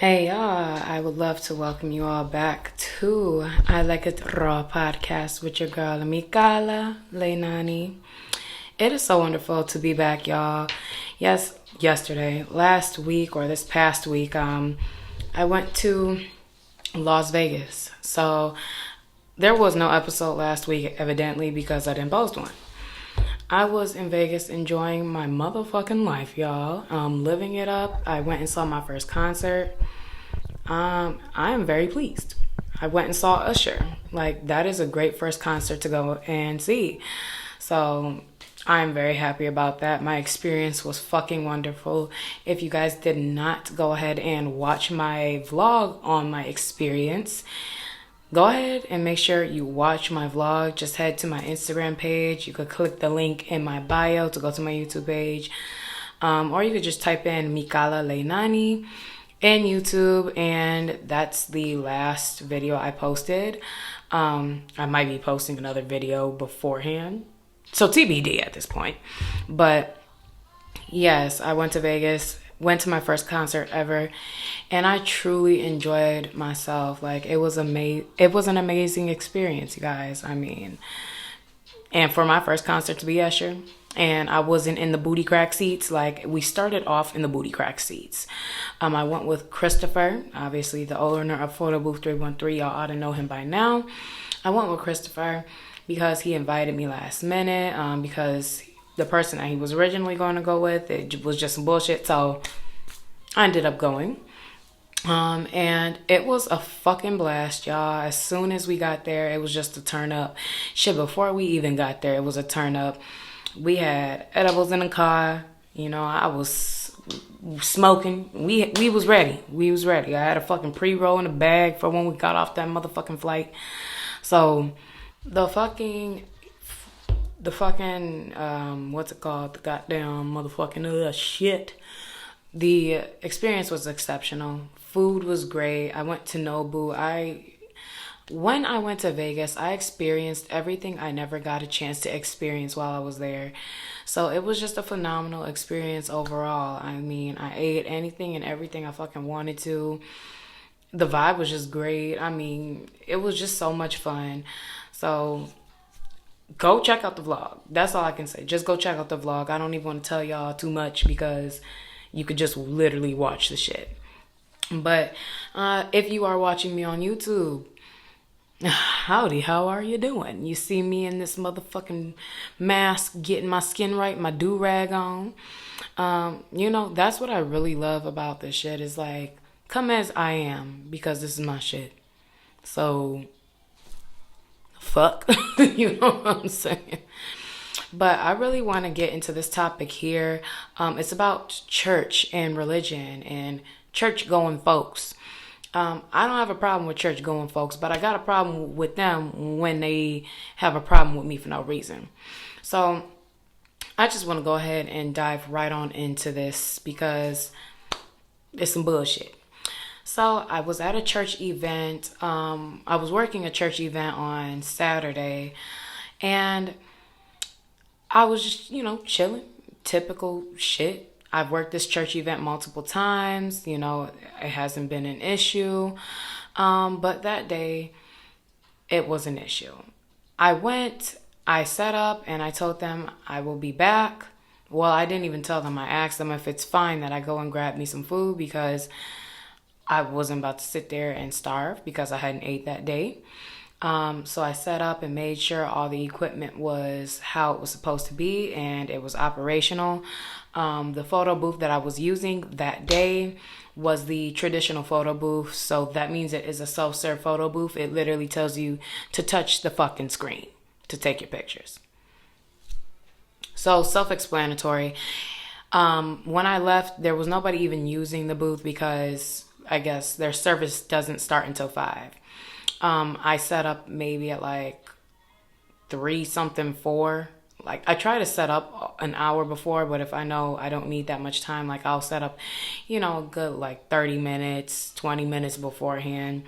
Hey y'all, I would love to welcome you all back to I Like It Raw podcast with your girl Mikala Leinani. It is so wonderful to be back, y'all. Yes, yesterday, last week or this past week, I went to Las Vegas. So there was no episode last week, evidently, because I didn't post one. I was in Vegas enjoying my motherfucking life, y'all. Living it up. I went and saw my first concert. I am very pleased. I went and saw Usher. Like, that is a great first concert to go and see. So, I'm very happy about that. My experience was fucking wonderful. If you guys did not go ahead and watch my vlog on my experience, go ahead and make sure you watch my vlog. Just head to my Instagram page. You could click the link in my bio to go to my YouTube page. Or you could just type in Mikala Leinani in YouTube, and that's the last video I posted. I might be posting another video beforehand. So TBD at this point. But yes, I went to Vegas, went to my first concert ever, and I truly enjoyed myself. Like, it was an amazing experience, you guys. I mean, and for my first concert to be Usher, and I wasn't in the booty crack seats. Like, we started off in the booty crack seats. I went with Christopher, obviously the owner of Photo Booth 313. Y'all ought to know him by now. I went with Christopher because he invited me last minute, because the person that he was originally going to go with, it was just some bullshit. So I ended up going. And it was a fucking blast, y'all. As soon as we got there, it was just a turn up. Shit, before we even got there, it was a turn up. We had edibles in the car. You know, I was smoking. We was ready. We was ready. I had a fucking pre-roll in the bag for when we got off that motherfucking flight. So the fucking what's it called? The goddamn motherfucking shit. The experience was exceptional. Food was great. I went to Nobu. When I went to Vegas, I experienced everything I never got a chance to experience while I was there. So it was just a phenomenal experience overall. I mean, I ate anything and everything I fucking wanted to. The vibe was just great. I mean, it was just so much fun. So go check out the vlog. That's all I can say. Just go check out the vlog. I don't even want to tell y'all too much because you could just literally watch the shit. But if you are watching me on YouTube, howdy, how are you doing? You see me in this motherfucking mask, getting my skin right, my do-rag on. That's what I really love about this shit is like, come as I am because this is my shit. So, fuck. You know what I'm saying? But I really want to get into this topic here. It's about church and religion and church-going folks. I don't have a problem with church-going folks, but I got a problem with them when they have a problem with me for no reason. So I just want to go ahead and dive right on into this because it's some bullshit. So I was at a church event. I was working a church event on Saturday, and I was just, chilling. Typical shit. I've worked this church event multiple times. It hasn't been an issue. But that day, it was an issue. I set up, and I told them I will be back. Well, I didn't even tell them. I asked them if it's fine that I go and grab me some food because I wasn't about to sit there and starve because I hadn't ate that day. So I set up and made sure all the equipment was how it was supposed to be and it was operational. The photo booth that I was using that day was the traditional photo booth. So that means it is a self-serve photo booth. It literally tells you to touch the fucking screen to take your pictures. So self-explanatory. When I left, there was nobody even using the booth because I guess their service doesn't start until 5. I set up maybe at like 4. Like, I try to set up an hour before, but if I know I don't need that much time, like, I'll set up, a good like 30 minutes, 20 minutes beforehand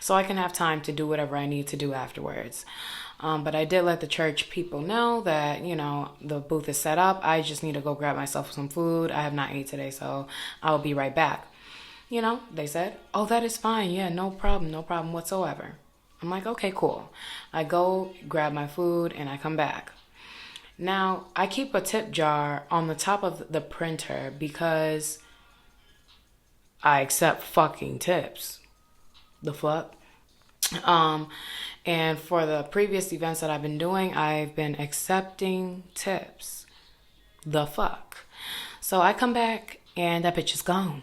so I can have time to do whatever I need to do afterwards. But I did let the church people know that, the booth is set up. I just need to go grab myself some food. I have not ate today, so I'll be right back. They said, oh, that is fine. Yeah, no problem whatsoever. I'm like, okay, cool. I go grab my food and I come back. Now, I keep a tip jar on the top of the printer because I accept fucking tips. The fuck? And for the previous events that I've been doing, I've been accepting tips. The fuck? So I come back and that bitch is gone.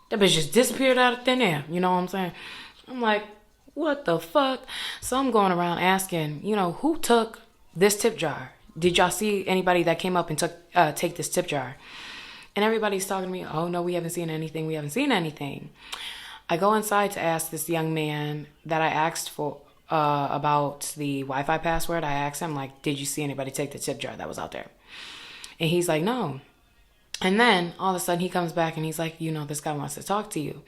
That bitch just disappeared out of thin air. You know what I'm saying? I'm like, what the fuck? So I'm going around asking, who took this tip jar? Did y'all see anybody that came up and take this tip jar? And everybody's talking to me, oh no, we haven't seen anything. I go inside to ask this young man that I asked for about the Wi-Fi password. I asked him, like, did you see anybody take the tip jar that was out there? And he's like, no. And then all of a sudden he comes back and he's like, this guy wants to talk to you.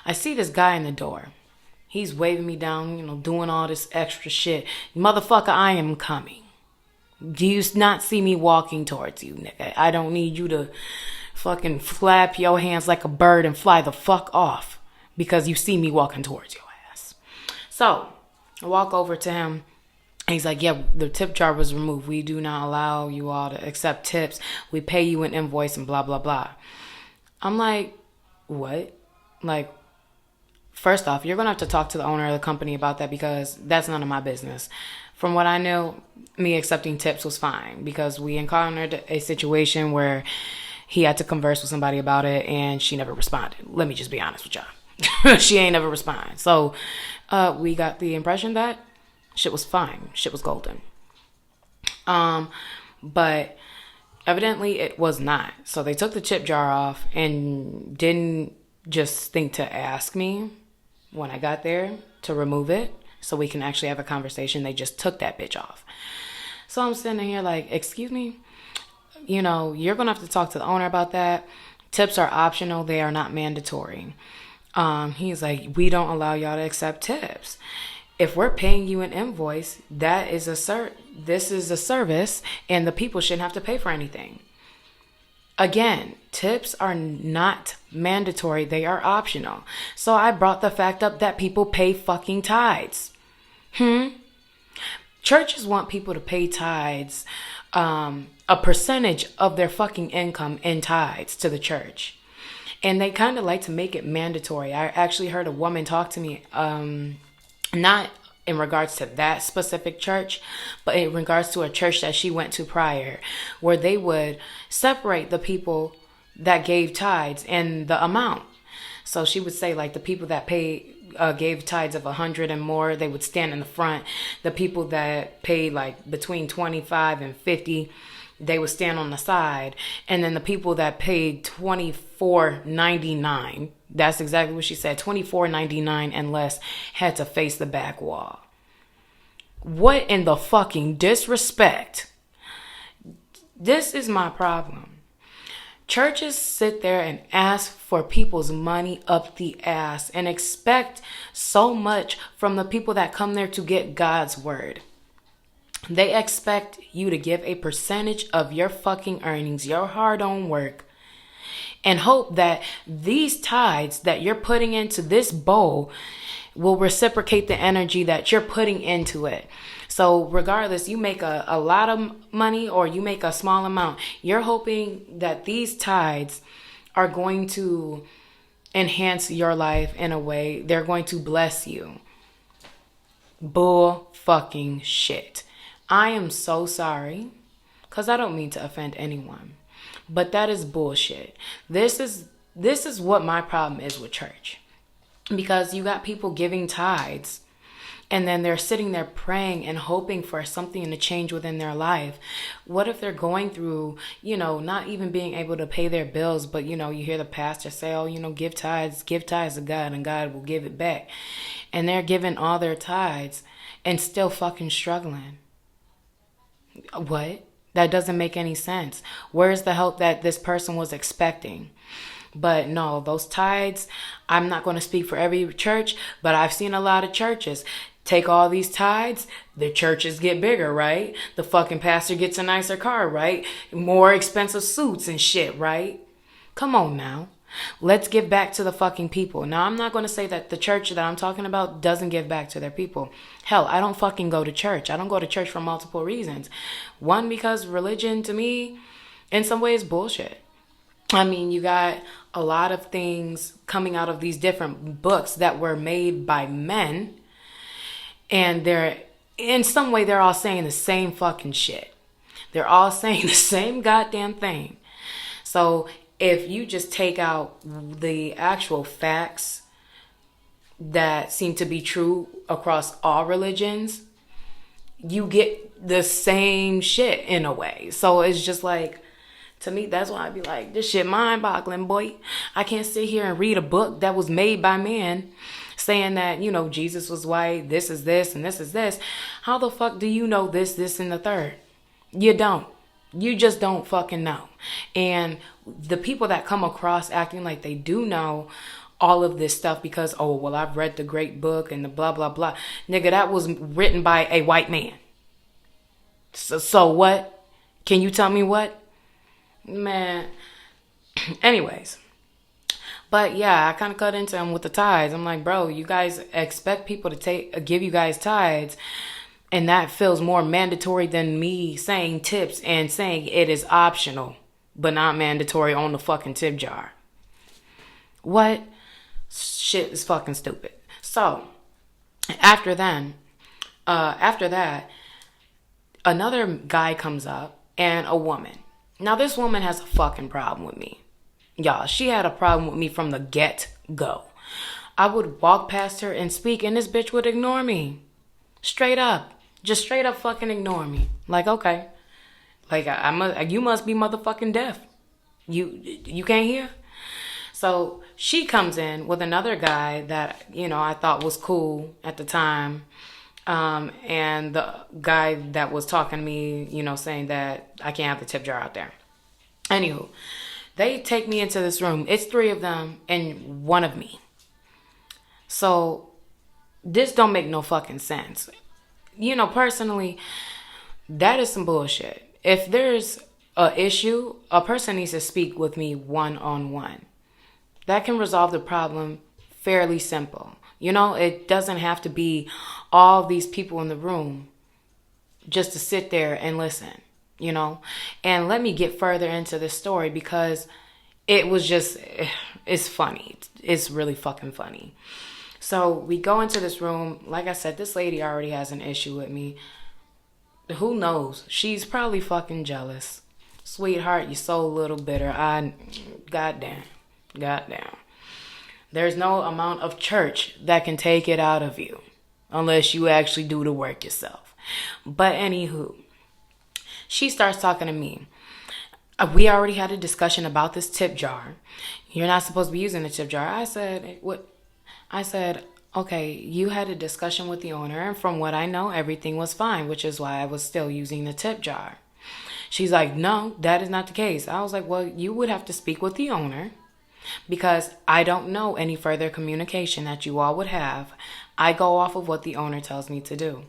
I see this guy in the door. He's waving me down, doing all this extra shit. Motherfucker, I am coming. Do you not see me walking towards you, nigga? I don't need you to fucking flap your hands like a bird and fly the fuck off because you see me walking towards your ass. So I walk over to him. He's like, yeah, the tip jar was removed. We do not allow you all to accept tips. We pay you an invoice and blah, blah, blah. I'm like, what? Like, first off, you're going to have to talk to the owner of the company about that because that's none of my business. From what I know, me accepting tips was fine because we encountered a situation where he had to converse with somebody about it and she never responded. Let me just be honest with y'all. She ain't never responded. So we got the impression that shit was fine. Shit was golden. But evidently it was not. So they took the tip jar off and didn't just think to ask me when I got there to remove it so we can actually have a conversation. They just took that bitch off. So I'm sitting here like, excuse me, you're going to have to talk to the owner about that. Tips are optional. They are not mandatory. He's like, we don't allow y'all to accept tips. If we're paying you an invoice, this is a service and the people shouldn't have to pay for anything. Again, tips are not mandatory. They are optional. So I brought the fact up that people pay fucking tithes. Churches want people to pay tithes, a percentage of their fucking income in tithes to the church. And they kind of like to make it mandatory. I actually heard a woman talk to me, not in regards to that specific church, but in regards to a church that she went to prior, where they would separate the people that gave tithes and the amount. So she would say, like, the people that gave tithes of 100 and more, they would stand in the front. The people that paid like between 25 and 50, they would stand on the side. And then the people that paid $24.99, that's exactly what she said, $24.99 and less, had to face the back wall. What in the fucking disrespect? This is my problem. Churches sit there and ask for people's money up the ass and expect so much from the people that come there to get God's word. They expect you to give a percentage of your fucking earnings, your hard-earned work, and hope that these tithes that you're putting into this bowl will reciprocate the energy that you're putting into it. So regardless, you make a lot of money or you make a small amount, you're hoping that these tithes are going to enhance your life in a way. They're going to bless you. Bull fucking shit. I am so sorry, because I don't mean to offend anyone, but that is bullshit. This is what my problem is with church, because you got people giving tithes and then they're sitting there praying and hoping for something to change within their life. What if they're going through, not even being able to pay their bills, but you hear the pastor say, oh, give tithes to God and God will give it back. And they're giving all their tithes and still fucking struggling. What? That doesn't make any sense. Where's the help that this person was expecting? But no, those tithes, I'm not going to speak for every church, but I've seen a lot of churches take all these tithes, the churches get bigger, right? The fucking pastor gets a nicer car, right? More expensive suits and shit, right? Come on now. Let's give back to the fucking people. Now, I'm not going to say that the church that I'm talking about doesn't give back to their people. Hell, I don't fucking go to church. I don't go to church for multiple reasons. One, because religion to me, in some ways, bullshit. I mean, you got a lot of things coming out of these different books that were made by men, and they're, in some way, they're all saying the same fucking shit. They're all saying the same goddamn thing. So if you just take out the actual facts that seem to be true across all religions, you get the same shit in a way. So it's just like, to me, that's why I'd be like, this shit mind-boggling, boy. I can't sit here and read a book that was made by man saying that, you know, Jesus was white, this is this, and this is this. How the fuck do you know this, and the third? You don't. You just don't fucking know. And the people that come across acting like they do know all of this stuff because, oh, well, I've read the great book and the blah, blah, blah. Nigga, that was written by a white man. So what? Can you tell me what? Man. Anyways. But yeah, I kind of cut into him with the tithes. I'm like, bro, you guys expect people to give you guys tithes, and that feels more mandatory than me saying tips and saying it is optional, but not mandatory on the fucking tip jar. What? Shit is fucking stupid. So, after that, another guy comes up and a woman. Now, this woman has a fucking problem with me. Y'all, she had a problem with me from the get-go. I would walk past her and speak, and this bitch would ignore me. Straight up. Just straight up fucking ignore me. Like, okay. Like, you must be motherfucking deaf. You can't hear? So, she comes in with another guy that, you know, I thought was cool at the time. And the guy that was talking to me, you know, saying that I can't have the tip jar out there. Anywho, they take me into this room. It's 3 of them and 1 of me. So, this don't make no fucking sense. You know, personally, that is some bullshit. If there's a issue, a person needs to speak with me one-on-one. That can resolve the problem fairly simple. You know, it doesn't have to be all these people in the room just to sit there and listen, you know. And let me get further into this story because it was just, it's funny. It's really fucking funny. So we go into this room. Like I said, this lady already has an issue with me. Who knows? She's probably fucking jealous. Sweetheart, you're so a little bitter. Goddamn. There's no amount of church that can take it out of you unless you actually do the work yourself. But anywho, she starts talking to me. We already had a discussion about this tip jar. You're not supposed to be using the tip jar. I said, what? I said, okay, you had a discussion with the owner, and from what I know, everything was fine, which is why I was still using the tip jar. She's like, no, that is not the case. I was like, well, you would have to speak with the owner because I don't know any further communication that you all would have. I go off of what the owner tells me to do.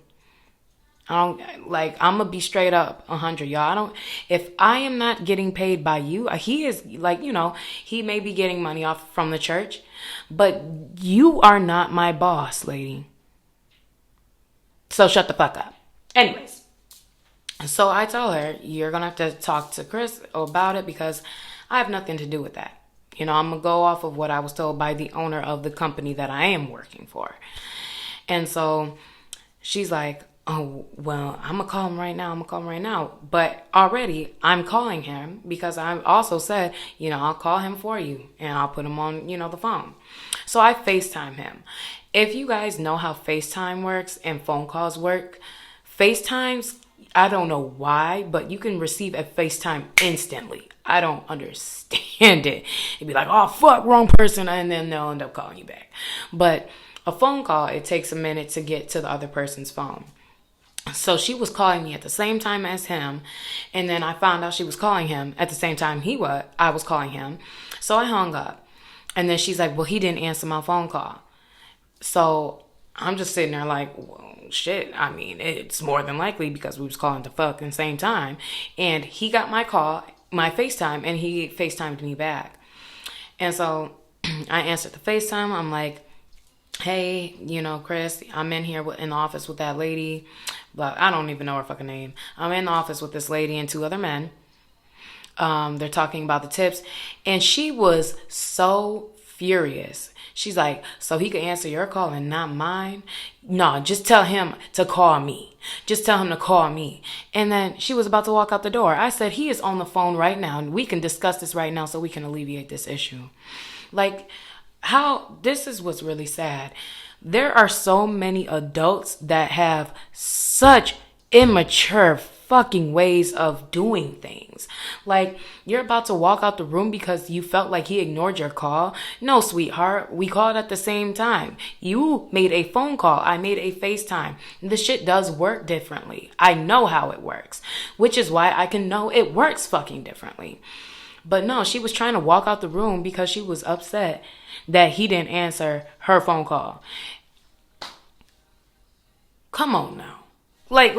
I'm going to be straight up 100, y'all. If I am not getting paid by you, he is like, you know, he may be getting money off from the church, but you are not my boss, lady. So shut the fuck up. Anyways, so I tell her, you're going to have to talk to Chris about it because I have nothing to do with that. You know, I'm going to go off of what I was told by the owner of the company that I am working for. And so she's like, oh, well, I'm going to call him right now. But already I'm calling him because I also said, you know, I'll call him for you and I'll put him on, you know, the phone. So I FaceTime him. If you guys know how FaceTime works and phone calls work, FaceTimes, I don't know why, but you can receive a FaceTime instantly. I don't understand it. It'd be like, oh, fuck, wrong person. And then they'll end up calling you back. But a phone call, it takes a minute to get to the other person's phone. So she was calling me at the same time as him. And then I found out she was calling him at the same time I was calling him. So I hung up. And then she's like, well, he didn't answer my phone call. So I'm just sitting there like, well, shit. I mean, it's more than likely because we was calling the fucking same time. And he got my call, my FaceTime, and he FaceTimed me back. And so I answered the FaceTime. I'm like, hey, Chris, I'm in here in the office with that lady. But I don't even know her fucking name. I'm in the office with this lady and two other men. They're talking about the tips. And she was so furious. She's like, so he could answer your call and not mine? No, just tell him to call me. Just tell him to call me. And then she was about to walk out the door. I said, he is on the phone right now, and we can discuss this right now so we can alleviate this issue. Like, this is what's really sad. There are so many adults that have such immature fucking ways of doing things. Like, you're about to walk out the room because you felt like he ignored your call. No, sweetheart, we called at the same time. You made a phone call. I made a FaceTime. The shit does work differently. I know how it works, which is why I can know it works fucking differently. But no, she was trying to walk out the room because she was upset that he didn't answer her phone call. Come on now. Like,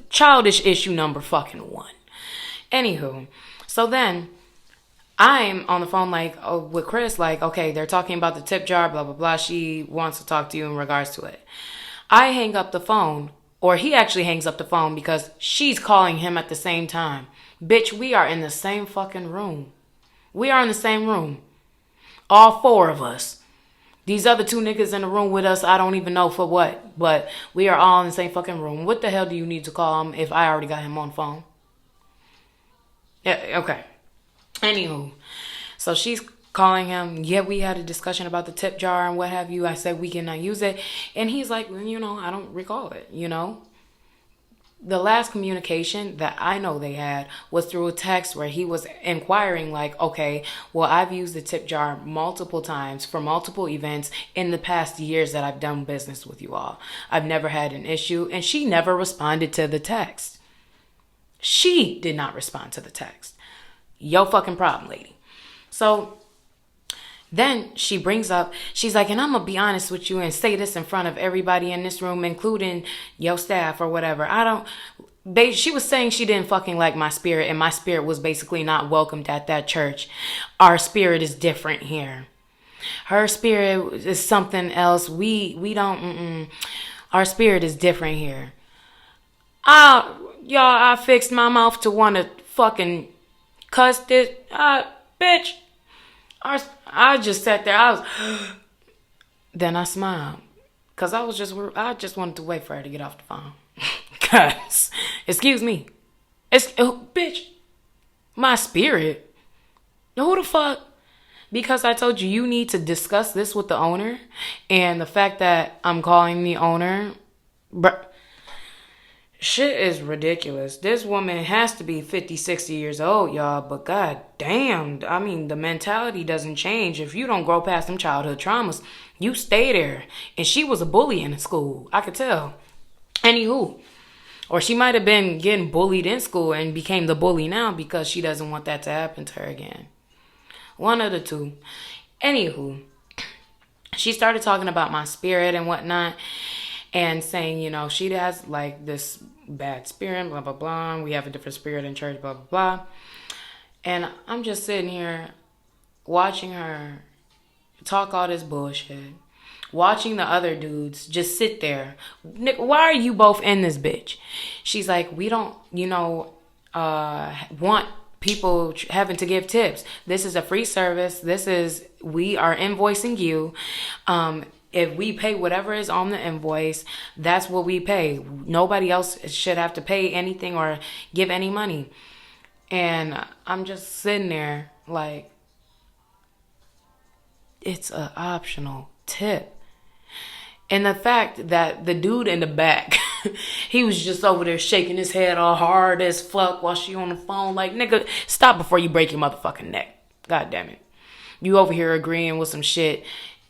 childish issue number fucking 1. Anywho, so then I'm on the phone with Chris, like, okay, they're talking about the tip jar, blah, blah, blah. She wants to talk to you in regards to it. I hang up the phone, or he actually hangs up the phone because she's calling him at the same time. Bitch, we are in the same fucking room. We are in the same room. All 4 of us. These other 2 niggas in the room with us, I don't even know for what. But we are all in the same fucking room. What the hell do you need to call him if I already got him on the phone? Yeah, okay. Anywho, so she's calling him. Yeah, we had a discussion about the tip jar and what have you. I said we cannot use it. And he's like, I don't recall it, The last communication that I know they had was through a text where he was inquiring like, okay, well, I've used the tip jar multiple times for multiple events in the past years that I've done business with you all. I've never had an issue. And she never responded to the text. She did not respond to the text. Yo fucking problem, lady. So then she brings up, she's like, and I'm going to be honest with you and say this in front of everybody in this room, including your staff or whatever. She was saying she didn't fucking like my spirit, and my spirit was basically not welcomed at that church. Our spirit is different here. Her spirit is something else. We don't, our spirit is different here. I fixed my mouth to want to fucking cuss this, bitch. I just sat there. Then I smiled. Because I just wanted to wait for her to get off the phone. Because, excuse me. Bitch, my spirit. Who the fuck? Because I told you need to discuss this with the owner. And the fact that I'm calling the owner, shit is ridiculous. This woman has to be 50, 60 years old, y'all. But god damn, I mean, the mentality doesn't change. If you don't grow past them childhood traumas, you stay there. And she was a bully in school. I could tell. Anywho. Or she might have been getting bullied in school and became the bully now because she doesn't want that to happen to her again. One of the two. Anywho. She started talking about my spirit and whatnot. And saying, she has like this bad spirit, blah, blah, blah. We have a different spirit in church, blah, blah, blah. And I'm just sitting here watching her talk all this bullshit. Watching the other dudes just sit there. Nick, why are you both in this bitch? She's like, we don't, want people having to give tips. This is a free service. We are invoicing you. If we pay whatever is on the invoice, that's what we pay. Nobody else should have to pay anything or give any money. And I'm just sitting there like, it's an optional tip. And the fact that the dude in the back, he was just over there shaking his head all hard as fuck while she on the phone. Like, nigga, stop before you break your motherfucking neck. God damn it. You over here agreeing with some shit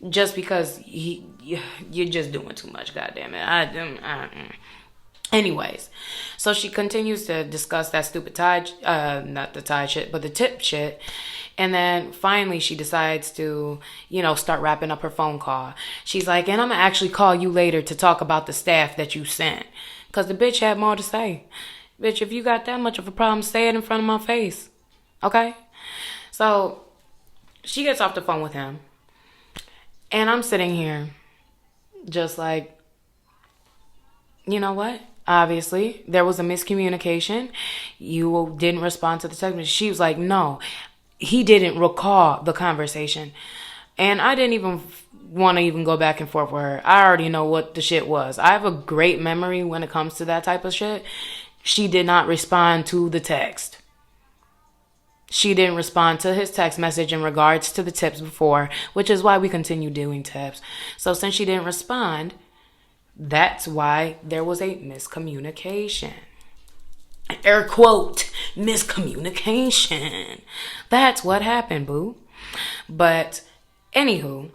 just because you're just doing too much. God damn it. Anyways, so she continues to discuss that stupid not the tie shit, but the tip shit. And then finally she decides to, start wrapping up her phone call. She's like, and I'm going to actually call you later to talk about the staff that you sent. Because the bitch had more to say. Bitch, if you got that much of a problem, say it in front of my face. Okay? So she gets off the phone with him. And I'm sitting here just like, you know what? Obviously, there was a miscommunication. You didn't respond to the text message. She was like, no, he didn't recall the conversation. And I didn't even want to even go back and forth with her. I already know what the shit was. I have a great memory when it comes to that type of shit. She did not respond to the text. She didn't respond to his text message in regards to the tips before, which is why we continue doing tips. So since she didn't respond, that's why there was a miscommunication. Air quote, miscommunication. That's what happened, boo. But anywho,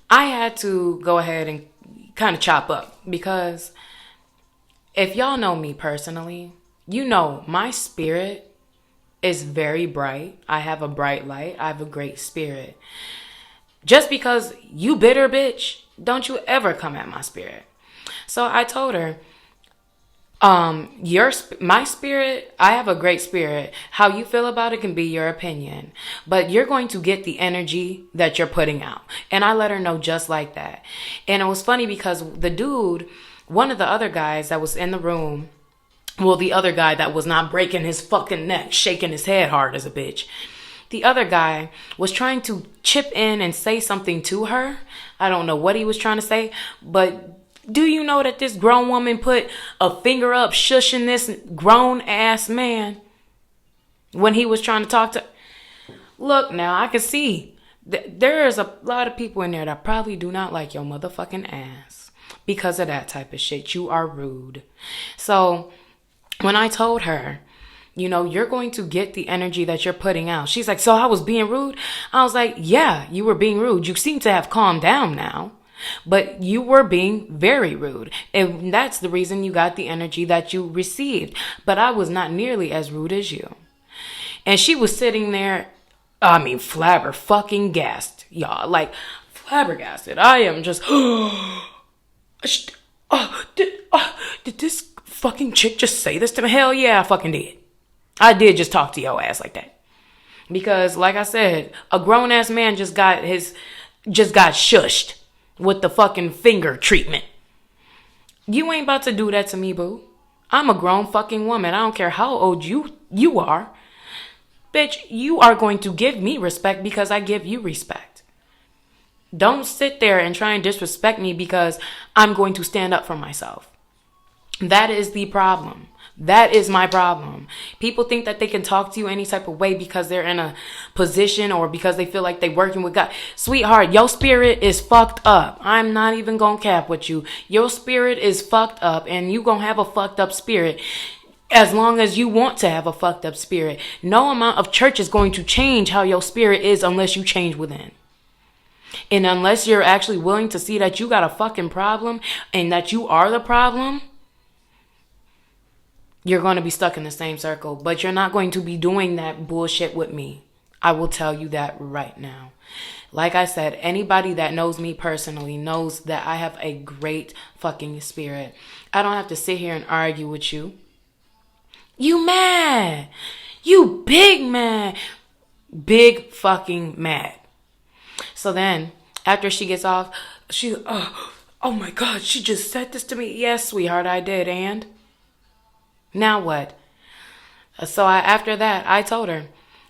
I had to go ahead and kind of chop up because if y'all know me personally, you know my spirit is very bright. I have a bright light. I have a great spirit. Just because you bitter bitch, don't you ever come at my spirit. So I told her, my spirit, I have a great spirit. How you feel about it can be your opinion, but you're going to get the energy that you're putting out. And I let her know just like that. And it was funny because the dude, one of the other guys that was in the room, well, the other guy that was not breaking his fucking neck, shaking his head hard as a bitch. The other guy was trying to chip in and say something to her. I don't know what he was trying to say, but do you know that this grown woman put a finger up shushing this grown ass man when he was trying to talk to? Look, now I can see there's a lot of people in there that probably do not like your motherfucking ass because of that type of shit. You are rude. So when I told her, you know, you're going to get the energy that you're putting out. She's like, so I was being rude? I was like, yeah, you were being rude. You seem to have calmed down now, but you were being very rude. And that's the reason you got the energy that you received. But I was not nearly as rude as you. And she was sitting there, flabbergasted, y'all. Like, flabbergasted. I am just, did this fucking chick just say this to me? Hell yeah, I fucking did. I did just talk to your ass like that. Because, like I said, a grown-ass man just got shushed with the fucking finger treatment. You ain't about to do that to me, boo. I'm a grown fucking woman. I don't care how old you are. Bitch, you are going to give me respect because I give you respect. Don't sit there and try and disrespect me because I'm going to stand up for myself. That is the problem. That is my problem. People think that they can talk to you any type of way because they're in a position or because they feel like they're working with God. Sweetheart, your spirit is fucked up. I'm not even gonna cap with you. Your spirit is fucked up and you gonna have a fucked up spirit as long as you want to have a fucked up spirit. No amount of church is going to change how your spirit is unless you change within. And unless you're actually willing to see that you got a fucking problem and that you are the problem, you're going to be stuck in the same circle, but you're not going to be doing that bullshit with me. I will tell you that right now. Like I said, anybody that knows me personally knows that I have a great fucking spirit. I don't have to sit here and argue with you. You mad. You big mad. Big fucking mad. So then, after she gets off, oh my God, she just said this to me. Yes, sweetheart, I did, and? Now what? So after that, I told her,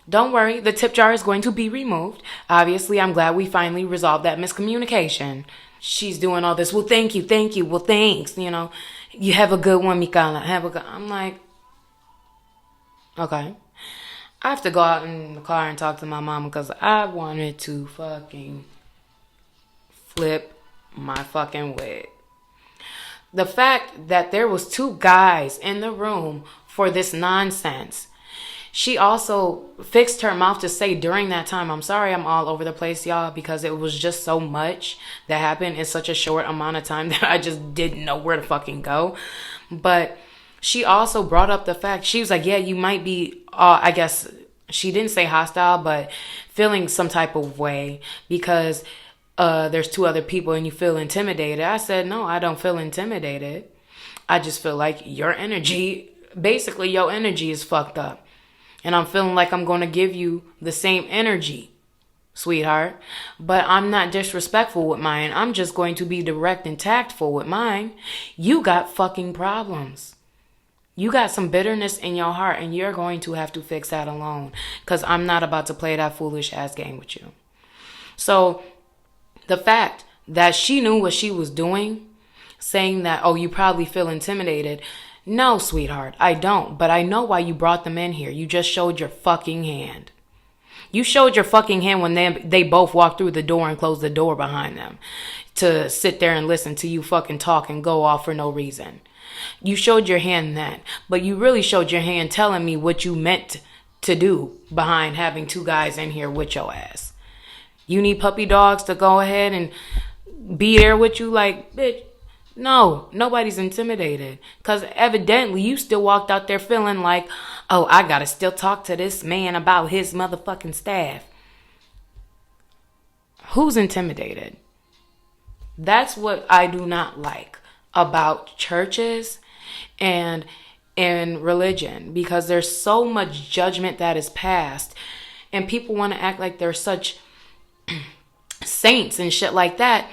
don't worry, the tip jar is going to be removed. Obviously, I'm glad we finally resolved that miscommunication. She's doing all this. Well, thank you. Well, thanks. You know, you have a good one, Mikala. I'm like, okay. I have to go out in the car and talk to my mama because I wanted to fucking flip my fucking wig. The fact that there was 2 guys in the room for this nonsense. She also fixed her mouth to say during that time, I'm sorry I'm all over the place, y'all, because it was just so much that happened in such a short amount of time that I just didn't know where to fucking go. But she also brought up the fact, she was like, yeah, you might be, I guess she didn't say hostile, but feeling some type of way because there's 2 other people and you feel intimidated. I said, no, I don't feel intimidated. I just feel like your energy is fucked up. And I'm feeling like I'm going to give you the same energy. sweetheart. But I'm not disrespectful with mine. I'm just going to be direct and tactful with mine. You got fucking problems. You got some bitterness in your heart, and you're going to have to fix that alone. Because I'm not about to play that foolish ass game with you. So the fact that she knew what she was doing, saying that, oh, you probably feel intimidated. No, sweetheart, I don't. But I know why you brought them in here. You just showed your fucking hand. You showed your fucking hand when they both walked through the door and closed the door behind them to sit there and listen to you fucking talk and go off for no reason. You showed your hand then, but you really showed your hand telling me what you meant to do behind having two guys in here with your ass. You need puppy dogs to go ahead and be there with you like, bitch. No, nobody's intimidated. Because evidently you still walked out there feeling like, oh, I gotta still talk to this man about his motherfucking staff. Who's intimidated? That's what I do not like about churches and religion. Because there's so much judgment that is passed. And people want to act like they're such saints and shit like that.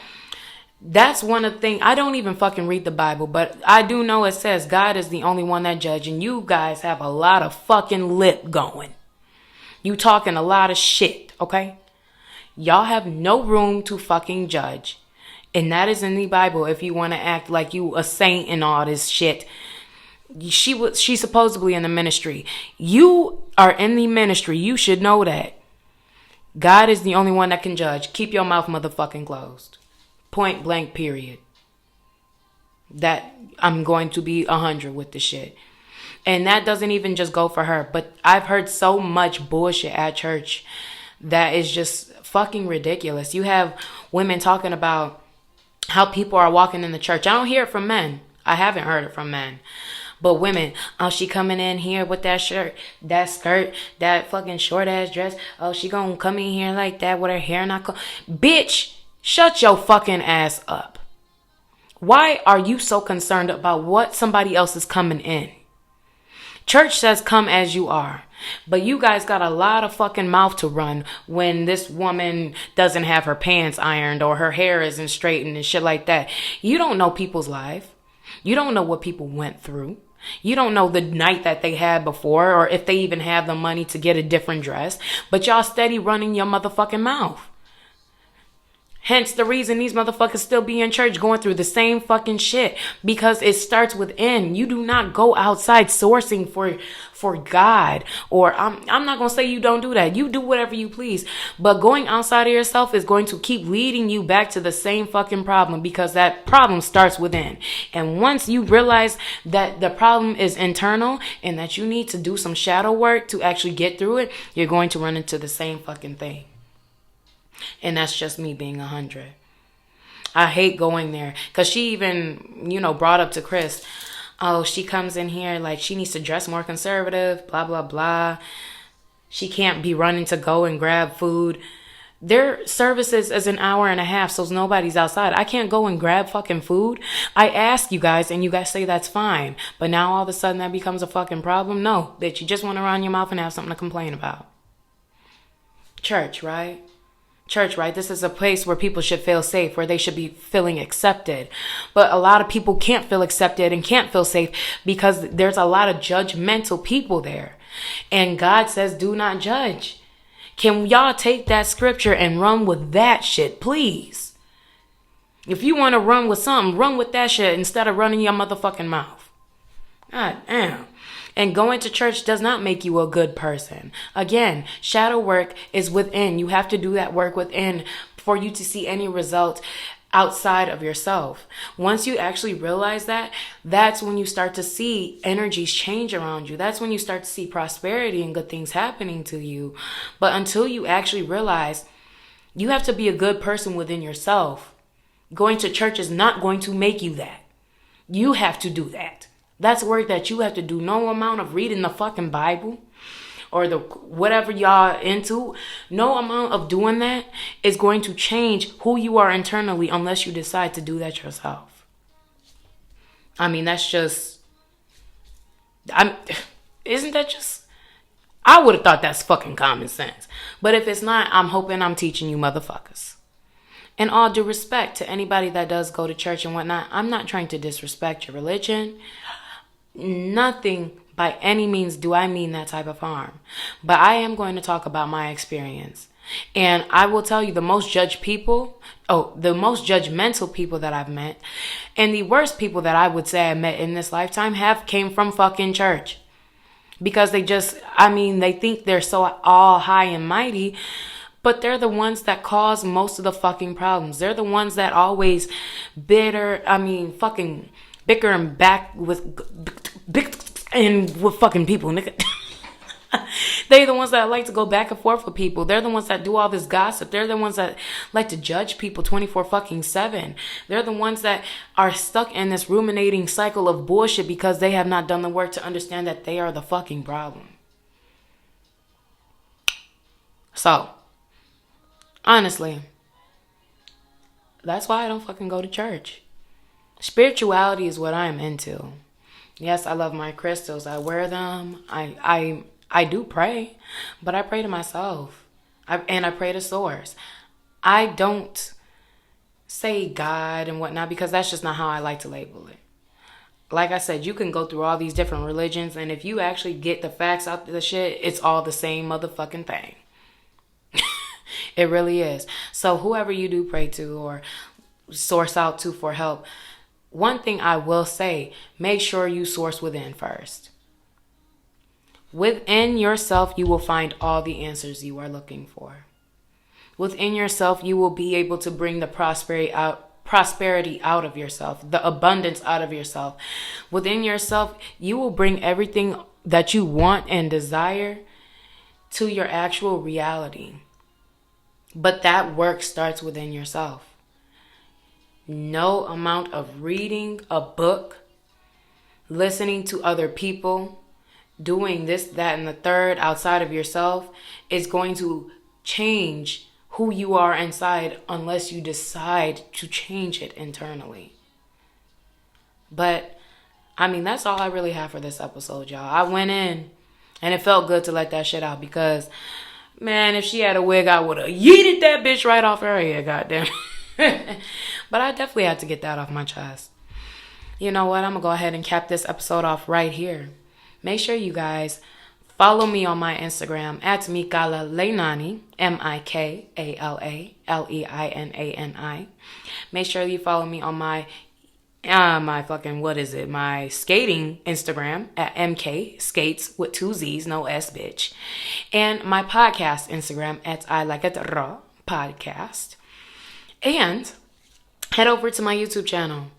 That's one of the things. I don't even fucking read the Bible, but I do know it says God is the only one that judges, and you guys have a lot of fucking lip going. You talking a lot of shit, okay? Y'all have no room to fucking judge. And that is in the Bible if you want to act like you a saint and all this shit. She's supposedly in the ministry. You are in the ministry. You should know that. God is the only one that can judge. Keep your mouth motherfucking closed. Point blank, period. That I'm going to be 100 with the shit. And that doesn't even just go for her. But I've heard so much bullshit at church that is just fucking ridiculous. You have women talking about how people are walking in the church. I don't hear it from men. I haven't heard it from men. But women, oh, she coming in here with that shirt, that skirt, that fucking short ass dress. Oh, she gonna come in here like that with her hair not Bitch, shut your fucking ass up. Why are you so concerned about what somebody else is coming in? Church says come as you are. But you guys got a lot of fucking mouth to run when this woman doesn't have her pants ironed or her hair isn't straightened and shit like that. You don't know people's life. You don't know what people went through. You don't know the night that they had before or if they even have the money to get a different dress. But y'all steady running your motherfucking mouth. Hence the reason these motherfuckers still be in church going through the same fucking shit. Because it starts within. You do not go outside sourcing for God. Or I'm not going to say you don't do that. You do whatever you please. But going outside of yourself is going to keep leading you back to the same fucking problem. Because that problem starts within. And once you realize that the problem is internal and that you need to do some shadow work to actually get through it, you're going to run into the same fucking thing. And that's just me being 100. I hate going there. Because she even, brought up to Chris, oh, she comes in here like she needs to dress more conservative, blah, blah, blah. She can't be running to go and grab food. Their services is an hour and a half, so nobody's outside. I can't go and grab fucking food. I ask you guys, and you guys say that's fine. But now all of a sudden that becomes a fucking problem? No, bitch, you just want to run your mouth and have something to complain about. Church, right? Church, right? This is a place where people should feel safe, where they should be feeling accepted. But a lot of people can't feel accepted and can't feel safe because there's a lot of judgmental people there. And God says, do not judge. Can y'all take that scripture and run with that shit, please? If you want to run with something, run with that shit instead of running your motherfucking mouth. God damn. And going to church does not make you a good person. Again, shadow work is within. You have to do that work within for you to see any result outside of yourself. Once you actually realize that, that's when you start to see energies change around you. That's when you start to see prosperity and good things happening to you. But until you actually realize, you have to be a good person within yourself. Going to church is not going to make you that. You have to do that. That's work that you have to do. No amount of reading the fucking Bible or the whatever y'all into, no amount of doing that is going to change who you are internally unless you decide to do that yourself. I mean, that's just, isn't that just, I would have thought that's fucking common sense. But if it's not, I'm hoping I'm teaching you motherfuckers. In all due respect to anybody that does go to church and whatnot, I'm not trying to disrespect your religion. Nothing by any means do I mean that type of harm. But I am going to talk about my experience. And I will tell you the most judgmental people that I've met, and the worst people that I would say I met in this lifetime came from fucking church. Because they think they're so all high and mighty, but they're the ones that cause most of the fucking problems. They're the ones that always fucking bicker and back with fucking people, nigga. They're the ones that like to go back and forth with people. They're the ones that do all this gossip. They're the ones that like to judge people 24/7. They're the ones that are stuck in this ruminating cycle of bullshit because they have not done the work to understand that they are the fucking problem. So, honestly, that's why I don't fucking go to church. Spirituality is what I'm into. Yes, I love my crystals. I wear them. I do pray, but I pray to myself. I pray to source. I don't say God and whatnot because that's just not how I like to label it. Like I said, you can go through all these different religions, and if you actually get the facts out of the shit, it's all the same motherfucking thing. It really is. So whoever you do pray to or source out to for help, one thing I will say, make sure you source within first. Within yourself, you will find all the answers you are looking for. Within yourself, you will be able to bring the prosperity out of yourself, the abundance out of yourself. Within yourself, you will bring everything that you want and desire to your actual reality. But that work starts within yourself. No amount of reading a book, listening to other people, doing this, that, and the third outside of yourself is going to change who you are inside unless you decide to change it internally. But, that's all I really have for this episode, y'all. I went in and it felt good to let that shit out because, man, if she had a wig, I would have yeeted that bitch right off her head, goddamn. But I definitely had to get that off my chest. You know what? I'm going to go ahead and cap this episode off right here. Make sure you guys follow me on my Instagram at Mikala Leinani, MIKALALEINANI. Make sure you follow me on my skating Instagram at MKSkates with 2 Z's, no S, bitch. And my podcast Instagram at I Like It Raw Podcast. And head over to my YouTube channel.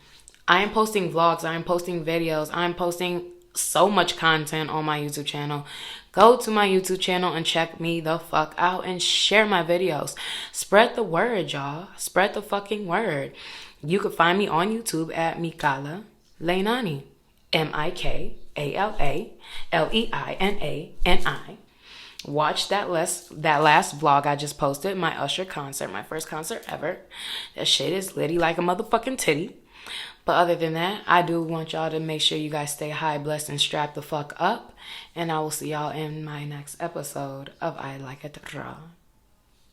I am posting vlogs. I am posting videos. I am posting so much content on my YouTube channel. Go to my YouTube channel and check me the fuck out and share my videos. Spread the word, y'all. Spread the fucking word. You can find me on YouTube at Mikala Leinani. MIKALALEINANI. Watch that last vlog I just posted, my Usher concert, my first concert ever. That shit is litty like a motherfucking titty. But other than that, I do want y'all to make sure you guys stay high, blessed, and strapped the fuck up. And I will see y'all in my next episode of I Like It Raw.